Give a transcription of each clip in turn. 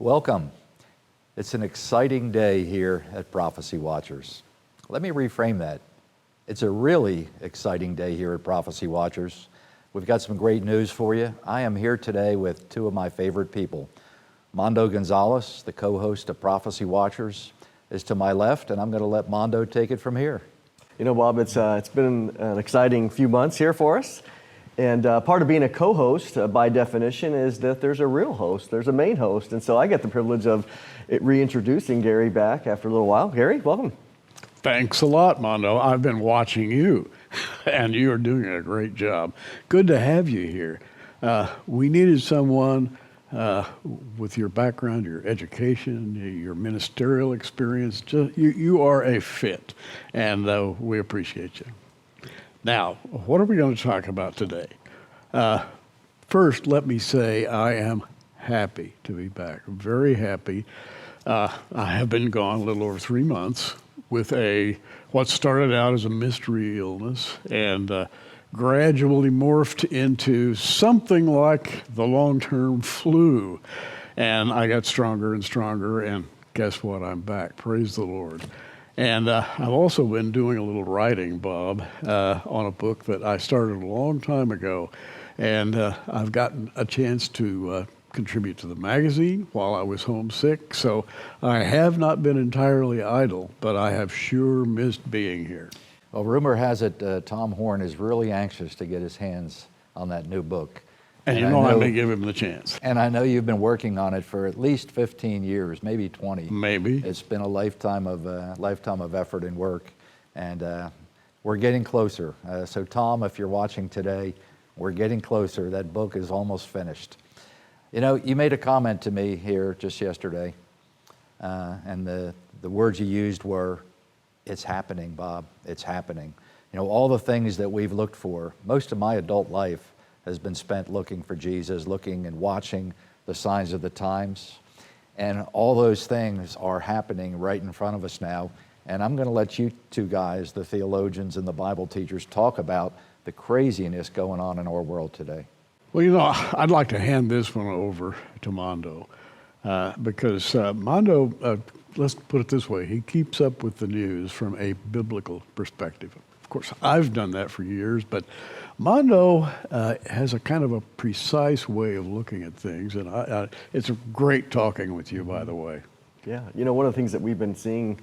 Welcome. It's an exciting day here at Prophecy Watchers. Let me reframe that. It's a really exciting day here at Prophecy Watchers. We've got some great news for you. I am here today with two of my favorite people. Mondo Gonzales, the co-host of Prophecy Watchers, is to my left, and I'm going to let Mondo take it from here. You know, Bob, it's been an exciting few months here for us. And part of being a co-host, by definition, is that there's a real host, there's a main host. And so I get the privilege of reintroducing Gary back after a little while. Gary, welcome. Thanks a lot, Mondo. I've been watching you, and you are doing a great job. Good to have you here. We needed someone with your background, your education, your ministerial experience. You are a fit, and we appreciate you. Now, what are we going to talk about today? First, let me say I am happy to be back. I'm very happy. I have been gone a little over 3 months with what started out as a mystery illness and gradually morphed into something like the long-term flu. And I got stronger and stronger, and guess what? I'm back. Praise the Lord. And I've also been doing a little writing, Bob, on a book that I started a long time ago. And I've gotten a chance to contribute to the magazine while I was homesick. So I have not been entirely idle, but I have sure missed being here. Well, rumor has it Tom Horn is really anxious to get his hands on that new book. And you know I may give him the chance. And I know you've been working on it for at least 15 years, maybe 20. Maybe. It's been a lifetime of effort and work, and we're getting closer. So Tom, if you're watching today, we're getting closer. That book is almost finished. You know, you made a comment to me here just yesterday, and the words you used were, "It's happening, Bob, it's happening." You know, all the things that we've looked for, most of my adult life has been spent looking for Jesus, looking and watching the signs of the times. And all those things are happening right in front of us now. And I'm going to let you two guys, the theologians and the Bible teachers, talk about the craziness going on in our world today. Well, you know, I'd like to hand this one over to Mondo because Mondo, let's put it this way, he keeps up with the news from a biblical perspective. Of course, I've done that for years, but Mondo has a kind of a precise way of looking at things, and it's great talking with you, by the way. Yeah, you know, one of the things that we've been seeing,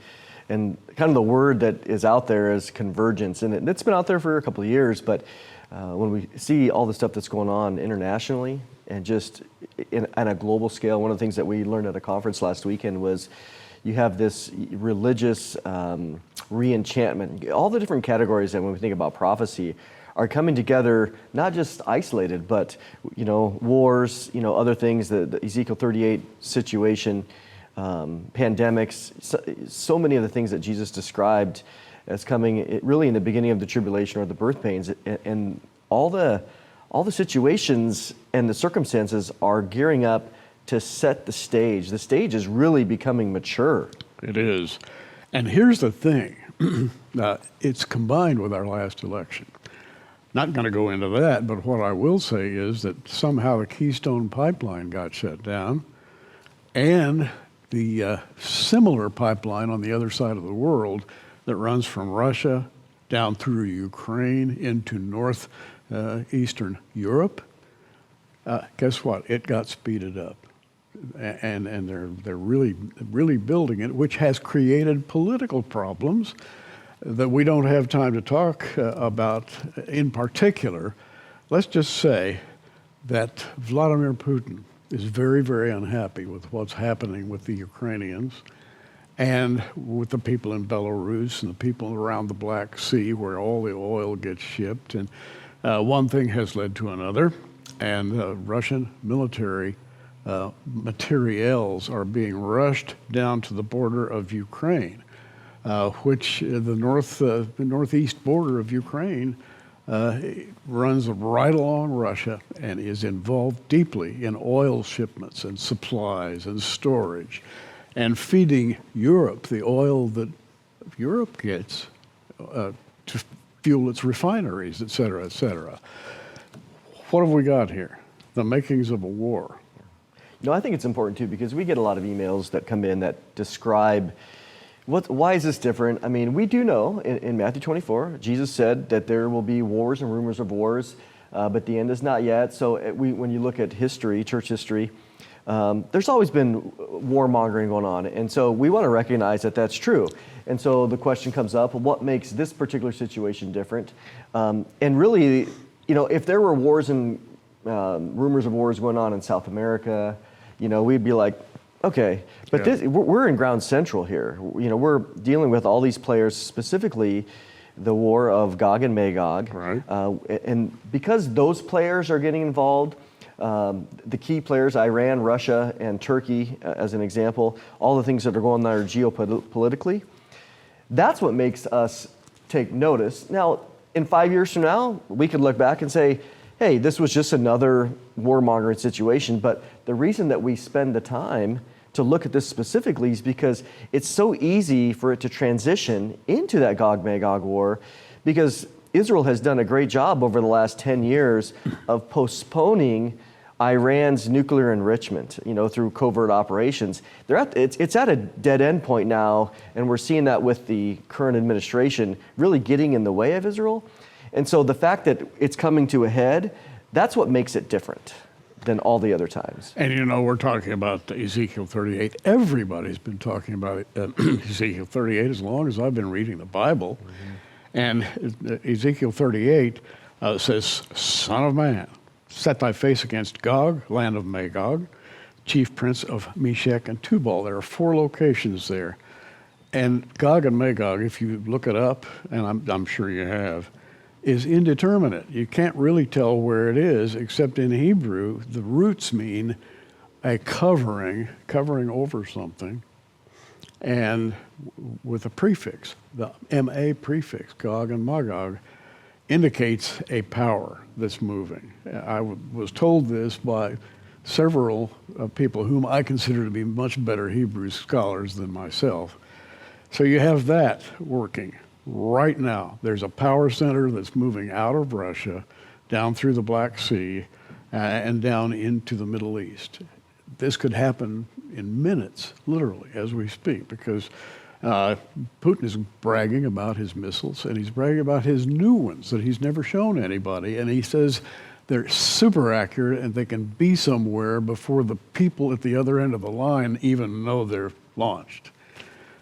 and kind of the word that is out there is convergence, and it's been out there for a couple of years, but when we see all the stuff that's going on internationally and just on a global scale, one of the things that we learned at a conference last weekend was you have this religious re-enchantment. All the different categories that when we think about prophecy are coming together, not just isolated, but, you know, wars, you know, other things, the Ezekiel 38 situation, pandemics, so many of the things that Jesus described as coming really in the beginning of the tribulation or the birth pains, and all the situations and the circumstances are gearing up to set the stage. The stage is really becoming mature. It is. And here's the thing. It's combined with our last election. Not going to go into that, but what I will say is that somehow the Keystone Pipeline got shut down, and the similar pipeline on the other side of the world that runs from Russia down through Ukraine into northeastern Europe, guess what? It got speeded up. And they're really building it, which has created political problems that we don't have time to talk about in particular. Let's just say that Vladimir Putin is very, very unhappy with what's happening with the Ukrainians and with the people in Belarus and the people around the Black Sea where all the oil gets shipped. And one thing has led to another, and Russian military materials are being rushed down to the border of Ukraine, which the northeast border of Ukraine runs right along Russia and is involved deeply in oil shipments and supplies and storage and feeding Europe the oil that Europe gets to fuel its refineries, et cetera, et cetera. What have we got here? The makings of a war. No, I think it's important too, because we get a lot of emails that come in that describe why is this different? I mean, we do know in Matthew 24, Jesus said that there will be wars and rumors of wars, but the end is not yet. So when you look at history, church history, there's always been warmongering going on. And so we want to recognize that that's true. And so the question comes up, what makes this particular situation different? And really, if there were wars and rumors of wars going on in South America, we'd be like, okay, but we're in ground central here. We're dealing with all these players, specifically the war of Gog and Magog. Right. And because those players are getting involved, the key players, Iran, Russia, and Turkey, as an example, all the things that are going on there geopolitically, that's what makes us take notice. Now, in 5 years from now, we could look back and say, hey, this was just another warmongering situation. But the reason that we spend the time to look at this specifically is because it's so easy for it to transition into that Gog-Magog war, because Israel has done a great job over the last 10 years of postponing Iran's nuclear enrichment, through covert operations. It's at a dead end point now, and we're seeing that with the current administration really getting in the way of Israel. And so the fact that it's coming to a head, that's what makes it different than all the other times. And we're talking about Ezekiel 38. Everybody's been talking about Ezekiel 38 as long as I've been reading the Bible. And Ezekiel 38 says, Son of man, set thy face against Gog, land of Magog, chief prince of Meshech and Tubal. There are 4 locations there. And Gog and Magog, if you look it up, and I'm sure you have, is indeterminate. You can't really tell where it is, except in Hebrew, the roots mean a covering over something, and with a prefix, the MA prefix, Gog and Magog, indicates a power that's moving. I was told this by several people whom I consider to be much better Hebrew scholars than myself. So you have that working. Right now, there's a power center that's moving out of Russia, down through the Black Sea, and down into the Middle East. This could happen in minutes, literally, as we speak, because Putin is bragging about his missiles, and he's bragging about his new ones that he's never shown anybody, and he says they're super accurate and they can be somewhere before the people at the other end of the line even know they're launched.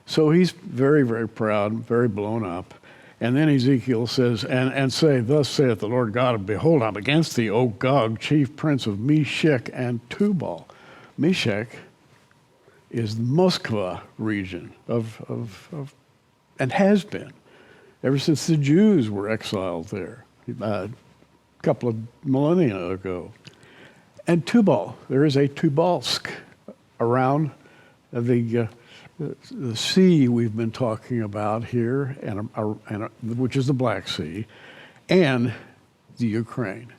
So he's very, very proud, very blown up. And then Ezekiel says, and say, thus saith the Lord God, behold, I'm against thee, O Gog, chief prince of Meshech and Tubal. Meshech is the Moskva region and has been ever since the Jews were exiled there a couple of millennia ago. And Tubal, there is a Tubalsk around the sea we've been talking about here, which is the Black Sea, and the Ukraine.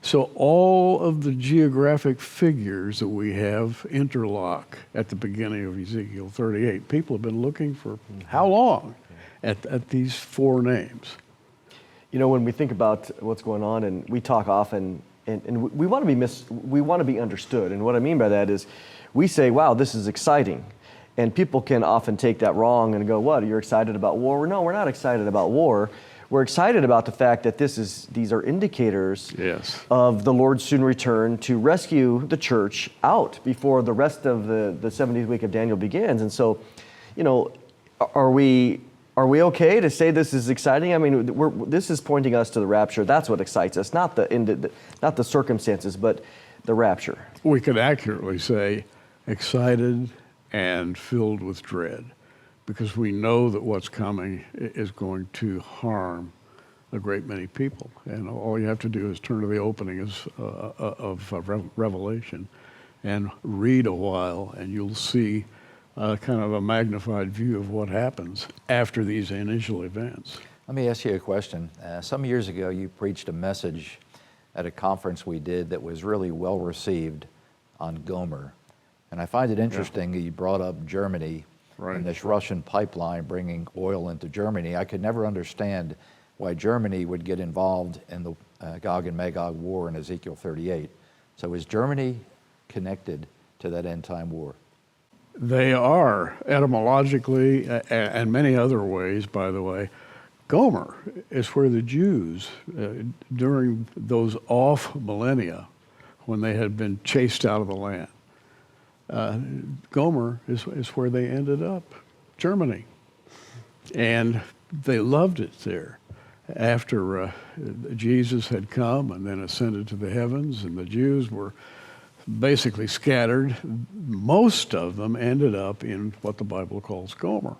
So all of the geographic figures that we have interlock at the beginning of Ezekiel 38. People have been looking for how long at these 4 names? When we think about what's going on, and we talk often, and we want to be understood. And what I mean by that is, we say, "Wow, this is exciting." And people can often take that wrong and go, what, you're excited about war? No, we're not excited about war. We're excited about the fact that these are indicators of the Lord's soon return to rescue the church out before the rest of the 70th week of Daniel begins. And so, are we okay to say this is exciting? I mean, this is pointing us to the rapture. That's what excites us, not the circumstances, but the rapture. We could accurately say excited and filled with dread, because we know that what's coming is going to harm a great many people. And all you have to do is turn to the openings of Revelation and read a while, and you'll see kind of a magnified view of what happens after these initial events. Let me ask you a question. Some years ago, you preached a message at a conference we did that was really well received on Gomer. And I find it interesting that you brought up Germany and this Russian pipeline bringing oil into Germany. I could never understand why Germany would get involved in the Gog and Magog war in Ezekiel 38. So is Germany connected to that end time war? They are, etymologically and many other ways, by the way. Gomer is where the Jews, during those off millennia, when they had been chased out of the land, Gomer is where they ended up, Germany. And they loved it there. After Jesus had come and then ascended to the heavens, and the Jews were basically scattered, most of them ended up in what the Bible calls Gomer.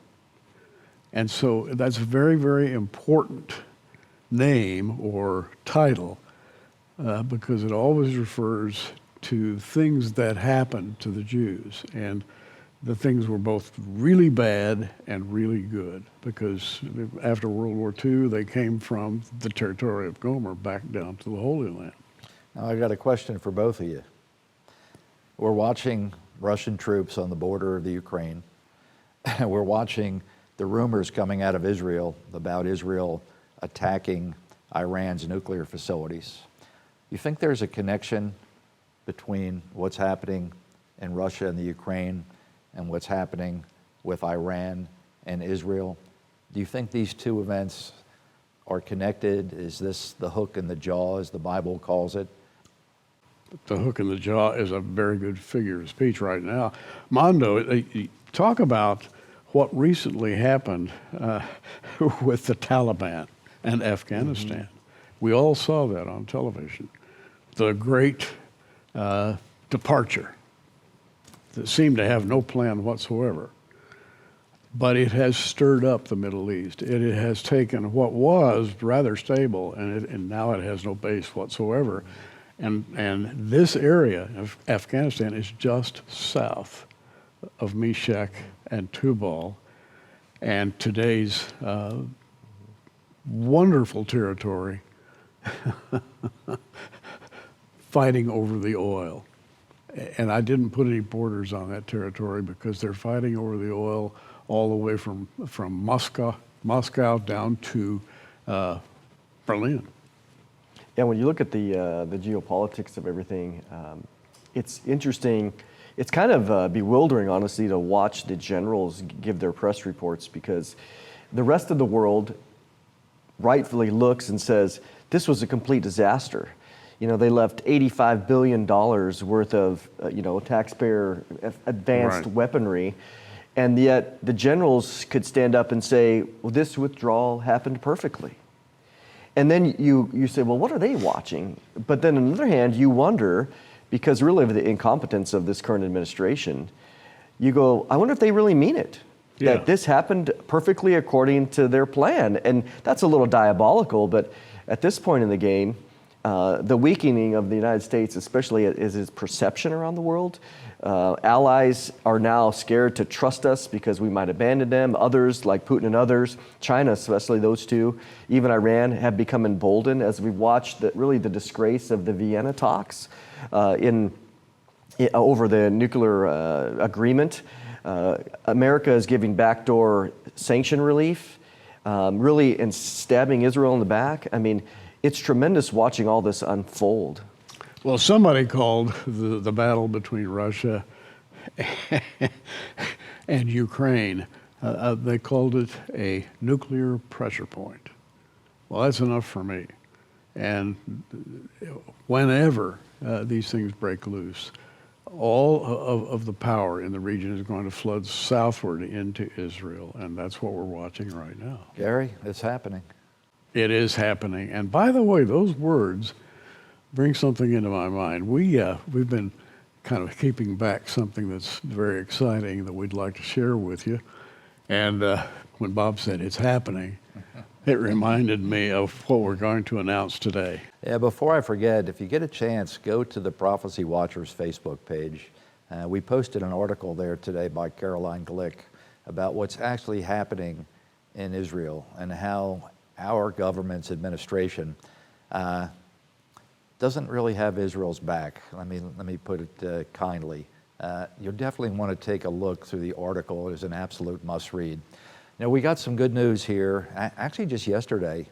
And so that's a very, very important name or title because it always refers to things that happened to the Jews. And the things were both really bad and really good because after World War II, they came from the territory of Gomer back down to the Holy Land. Now, I got a question for both of you. We're watching Russian troops on the border of the Ukraine. We're watching the rumors coming out of Israel about Israel attacking Iran's nuclear facilities. You think there's a connection between what's happening in Russia and the Ukraine and what's happening with Iran and Israel? Do you think these two events are connected? Is this the hook in the jaw, as the Bible calls it? The hook in the jaw is a very good figure of speech right now. Mondo, talk about what recently happened with the Taliban and Afghanistan. Mm-hmm. We all saw that on television. The great departure that seemed to have no plan whatsoever. But it has stirred up the Middle East. It has taken what was rather stable, and now it has no base whatsoever. And this area of Afghanistan is just south of Meshach and Tubal, and today's wonderful territory fighting over the oil. And I didn't put any borders on that territory because they're fighting over the oil all the way from Moscow down to Berlin. Yeah, when you look at the geopolitics of everything, it's interesting. It's kind of bewildering, honestly, to watch the generals give their press reports because the rest of the world rightfully looks and says, this was a complete disaster. You know, they left $85 billion worth of, taxpayer advanced weaponry. And yet the generals could stand up and say, well, this withdrawal happened perfectly. And then you say, well, what are they watching? But then on the other hand, you wonder, because really of the incompetence of this current administration, you go, I wonder if they really mean it. Yeah. That this happened perfectly according to their plan. And that's a little diabolical, but at this point in the game, the weakening of the United States, especially, is its perception around the world. Allies are now scared to trust us because we might abandon them. Others, like Putin and others, China especially, those two, even Iran, have become emboldened as we've watched the disgrace of the Vienna talks over the nuclear agreement. America is giving backdoor sanction relief, really, and stabbing Israel in the back. I mean, it's tremendous watching all this unfold. Well, somebody called the battle between Russia and Ukraine, they called it a nuclear pressure point. Well, that's enough for me. And whenever these things break loose, all of the power in the region is going to flood southward into Israel, and that's what we're watching right now. Gary, it's happening. It is happening. And by the way, those words bring something into my mind. We've been kind of keeping back something that's very exciting that we'd like to share with you. And when Bob said it's happening, it reminded me of what we're going to announce today. Yeah, before I forget, if you get a chance, go to the Prophecy Watchers Facebook page. We posted an article there today by Caroline Glick about what's actually happening in Israel and how our government's administration doesn't really have Israel's back. Let me put it kindly. You'll definitely want to take a look through the article. It is an absolute must-read. Now, we got some good news here. Actually, just yesterday,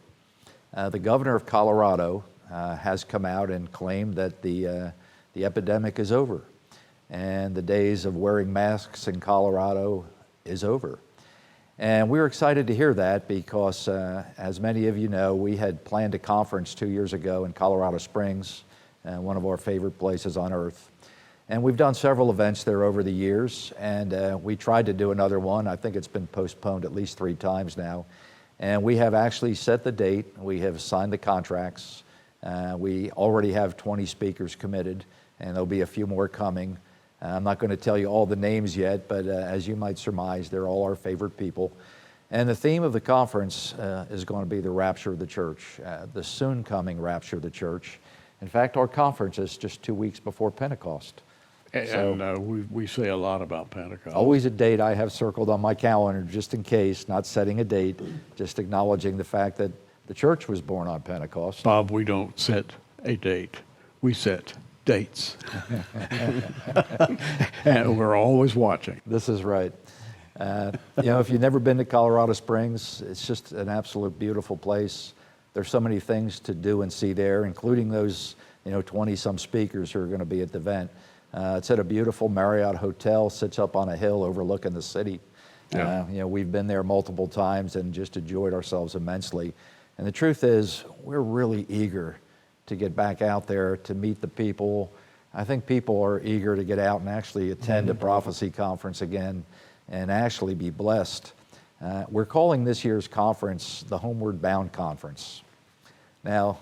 the governor of Colorado has come out and claimed that the epidemic is over. and the days of wearing masks in Colorado is over. And we were excited to hear that because, as many of you know, we had planned a conference 2 years ago in Colorado Springs, one of our favorite places on earth. And we've done several events there over the years, and we tried to do another one. I think it's been postponed at least 3 times now. And we have actually set the date. We have signed the contracts. We already have 20 speakers committed, and there'll be a few more coming. I'm not going to tell you all the names yet, but as you might surmise, they're all our favorite people. And the theme of the conference is going to be the rapture of the church, the soon coming rapture of the church. In fact, our conference is just 2 weeks before Pentecost. And we say a lot about Pentecost. Always a date I have circled on my calendar just in case, not setting a date, just acknowledging the fact that the church was born on Pentecost. Bob, we don't set a date. We set dates. And we're always watching. This is right. If you've never been to Colorado Springs, it's just an absolute beautiful place. There's so many things to do and see there, including those 20-some speakers who are going to be at the event. It's at a beautiful Marriott hotel, sits up on a hill overlooking the city. Yeah. We've been there multiple times and just enjoyed ourselves immensely. And the truth is, we're really eager to get back out there to meet the people. I think people are eager to get out and actually attend a prophecy conference again and actually be blessed. We're calling this year's conference the Homeward Bound Conference. Now,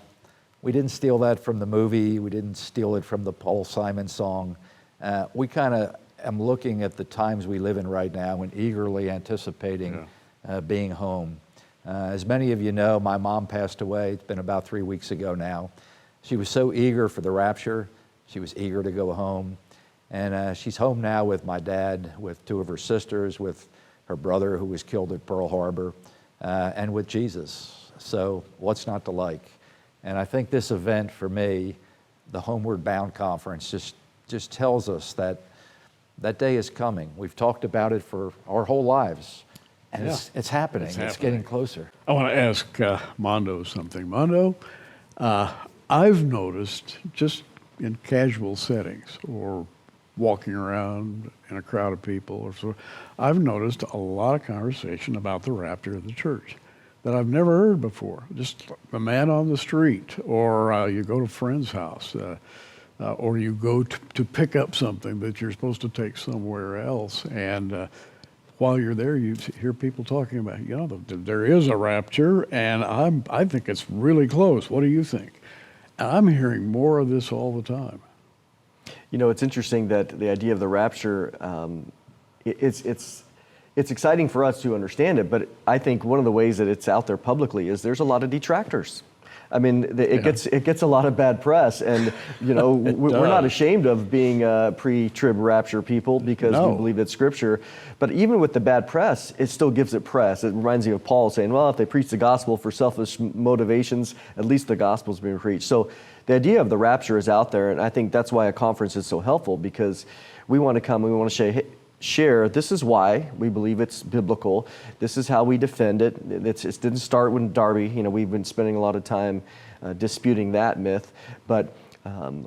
we didn't steal that from the movie. We didn't steal it from the Paul Simon song. We kind of am looking at the times we live in right now and eagerly anticipating being home. As many of you know, my mom passed away. It's been about 3 weeks ago now. She was so eager for the rapture. She was eager to go home. And she's home now with my dad, with 2 of her sisters, with her brother who was killed at Pearl Harbor, and with Jesus. So what's not to like? And I think this event for me, the Homeward Bound Conference, just tells us that that day is coming. We've talked about it for our whole lives. And it's happening. It's getting closer. I want to ask Mondo something. Mondo, I've noticed just in casual settings or walking around in a crowd of people or so, I've noticed a lot of conversation about the rapture of the church that I've never heard before. Just a man on the street, or you go to a friend's house, or you go to pick up something that you're supposed to take somewhere else. And while you're there, you hear people talking about, there is a rapture, and I think it's really close. What do you think? And I'm hearing more of this all the time. It's interesting that the idea of the rapture, it's exciting for us to understand it, but I think one of the ways that it's out there publicly is there's a lot of detractors. I mean, it gets a lot of bad press, and we're not ashamed of being pre-trib rapture people because we believe it's Scripture. But even with the bad press, it still gives it press. It reminds me of Paul saying, "Well, if they preach the gospel for selfish motivations, at least the gospel's being preached." So the idea of the rapture is out there, and I think that's why a conference is so helpful, because we want to come, we want to share, this is why we believe it's biblical. This is how we defend it. It didn't start with Darby. We've been spending a lot of time disputing that myth. But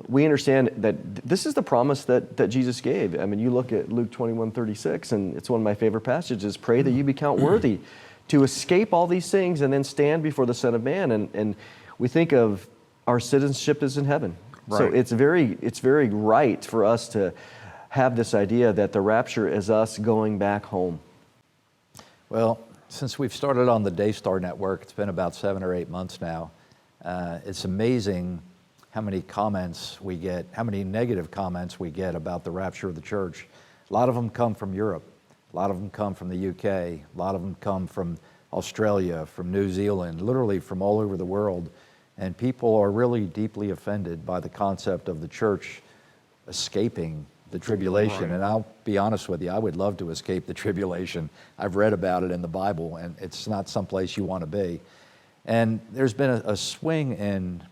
we understand that this is the promise that Jesus gave. I mean, you look at Luke 21:36, and it's one of my favorite passages. Pray that you be counted worthy to escape all these things and then stand before the Son of Man. And we think of our citizenship is in heaven. Right. So it's very right for us to have this idea that the rapture is us going back home. Well, since we've started on the Daystar Network, it's been about 7 or 8 months now. It's amazing how many comments we get, how many negative comments we get about the rapture of the church. A lot of them come from Europe. A lot of them come from the UK. A lot of them come from Australia, from New Zealand, literally from all over the world. And people are really deeply offended by the concept of the church escaping the tribulation. Right. And I'll be honest with you, I would love to escape the tribulation. I've read about it in the Bible, and it's not someplace you want to be. And there's been a swing in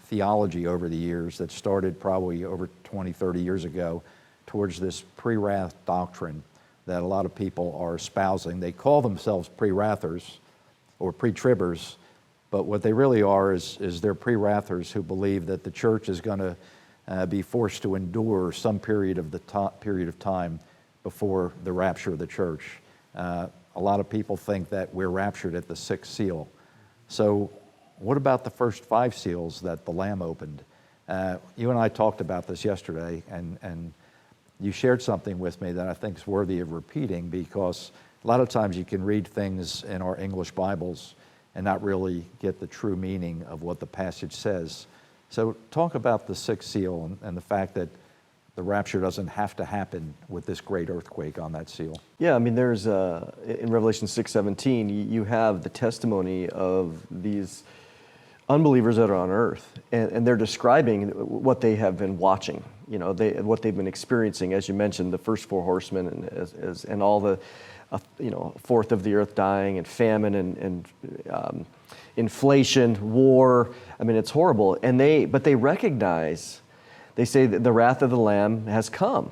theology over the years that started probably over 20, 30 years ago towards this pre-wrath doctrine that a lot of people are espousing. They call themselves pre-wrathers or pre-tribbers, but what they really are is they're pre-wrathers who believe that the church is going to be forced to endure some period of time before the rapture of the church. A lot of people think that we're raptured at the sixth seal. So what about the first 5 seals that the Lamb opened? You and I talked about this yesterday, and you shared something with me that I think is worthy of repeating, because a lot of times you can read things in our English Bibles and not really get the true meaning of what the passage says. So talk about the sixth seal and the fact that the rapture doesn't have to happen with this great earthquake on that seal. Yeah, I mean, there's, in Revelation 6:17, you have the testimony of these unbelievers that are on earth, and they're describing what they have been watching, what they've been experiencing. As you mentioned, the first 4 horsemen and all the, fourth of the earth dying, and famine, and inflation, war. I mean, it's horrible. But they recognize, they say that the wrath of the Lamb has come.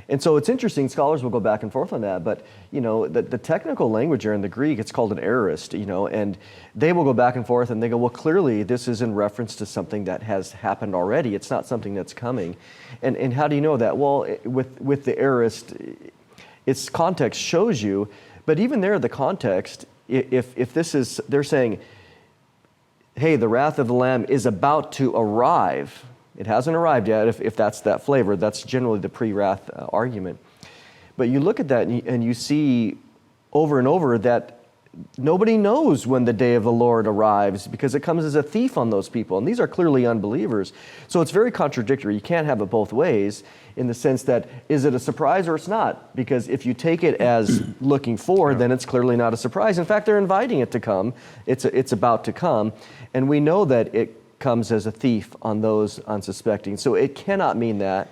And so it's interesting, scholars will go back and forth on that, but the technical language here in the Greek, it's called an aorist, and they will go back and forth and they go, well, clearly this is in reference to something that has happened already. It's not something that's coming. And how do you know that? Well, with the aorist, its context shows you, but even there, the context, if this is, they're saying, hey, the wrath of the Lamb is about to arrive. It hasn't arrived yet, if that's that flavor. That's generally the pre-wrath argument. But you look at that and you see over and over that nobody knows when the day of the Lord arrives, because it comes as a thief on those people. And these are clearly unbelievers. So it's very contradictory. You can't have it both ways, in the sense that, is it a surprise or it's not? Because if you take it as looking forward, then it's clearly not a surprise. In fact, they're inviting it to come. It's about to come. And we know that it comes as a thief on those unsuspecting. So it cannot mean that,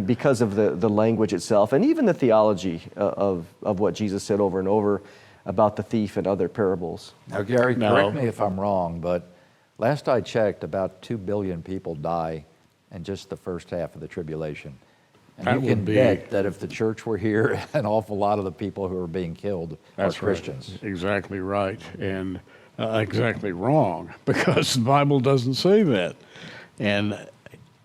because of the language itself, and even the theology of what Jesus said over and over about the thief and other parables. Now, Gary, correct me if I'm wrong, but last I checked, about 2 billion people die in just the first half of the tribulation. And That you can would be- bet that if the church were here, an awful lot of the people who are being killed are Christians. Right. Exactly right, and exactly wrong, because the Bible doesn't say that. And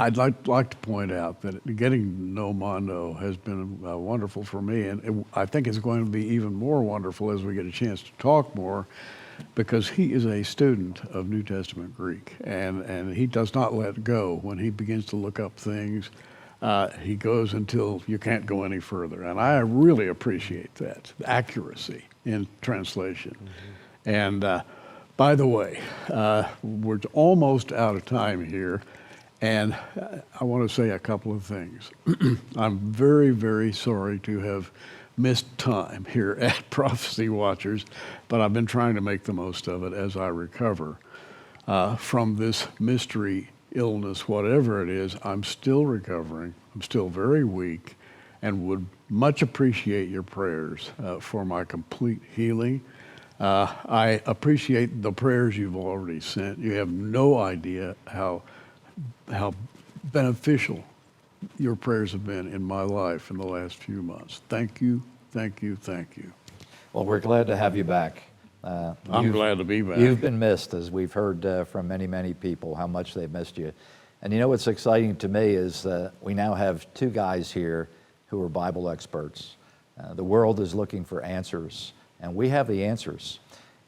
I'd like to point out that getting to know Mondo has been wonderful for me, and I think it's going to be even more wonderful as we get a chance to talk more, because he is a student of New Testament Greek, and he does not let go. When he begins to look up things, he goes until you can't go any further, and I really appreciate that, the accuracy in translation. Mm-hmm. And by the way, we're almost out of time here. And I want to say a couple of things. I'm very, very sorry to have missed time here at Prophecy Watchers, but I've been trying to make the most of it as I recover from this mystery illness, whatever it is. I'm still recovering. I'm still very weak, and would much appreciate your prayers for my complete healing. I appreciate the prayers you've already sent. You have no idea how beneficial your prayers have been in my life in the last few months. Thank you, thank you, thank you. Well, we're glad to have you back. I'm glad to be back. You've been missed, as we've heard from many, many people, how much they've missed you. And you know what's exciting to me is we now have 2 guys here who are Bible experts. The world is looking for answers, and we have the answers.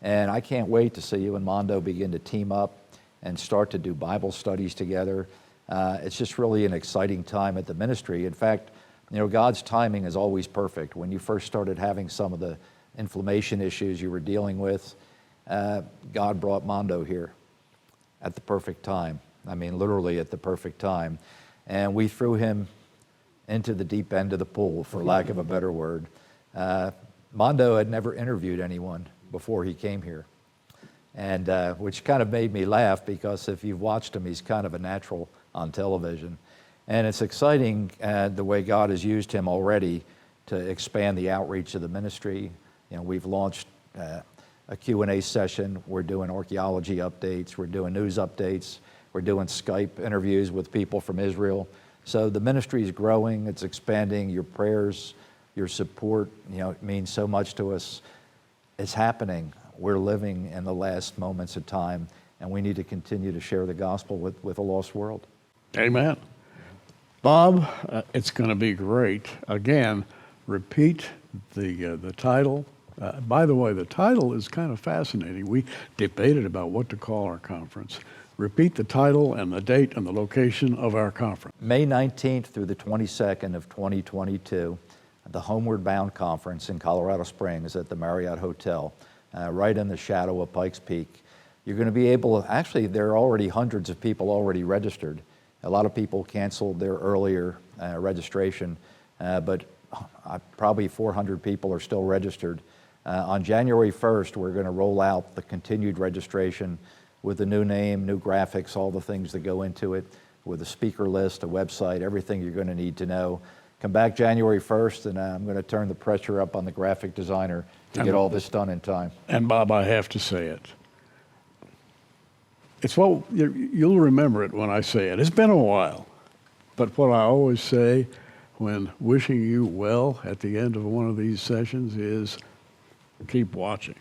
And I can't wait to see you and Mondo begin to team up and start to do Bible studies together. It's just really an exciting time at the ministry. In fact, God's timing is always perfect. When you first started having some of the inflammation issues you were dealing with, God brought Mondo here at the perfect time. I mean, literally at the perfect time. And we threw him into the deep end of the pool, for lack of a better word. Mondo had never interviewed anyone before he came here. And which kind of made me laugh, because if you've watched him, he's kind of a natural on television. And it's exciting the way God has used him already to expand the outreach of the ministry. We've launched a Q&A session. We're doing archaeology updates. We're doing news updates. We're doing Skype interviews with people from Israel. So the ministry is growing. It's expanding. Your prayers, your support, it means so much to us. It's happening. We're living in the last moments of time, and we need to continue to share the gospel with a lost world. Amen. Bob, it's going to be great. Again, repeat the title. By the way, the title is kind of fascinating. We debated about what to call our conference. Repeat the title and the date and the location of our conference. May 19th through the 22nd of 2022, the Homeward Bound Conference in Colorado Springs at the Marriott Hotel, right in the shadow of Pikes Peak. You're going to be able, actually there are already hundreds of people already registered. A lot of people canceled their earlier registration, but probably 400 people are still registered. On January 1st, we're going to roll out the continued registration with the new name, new graphics, all the things that go into it, with a speaker list, a website, everything you're going to need to know. Come back January 1st, and I'm going to turn the pressure up on the graphic designer to get all this done in time. And Bob, I have to say it. It's what you'll remember it when I say it. It's been a while, but what I always say when wishing you well at the end of one of these sessions is keep watching.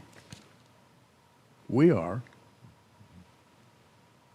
We are.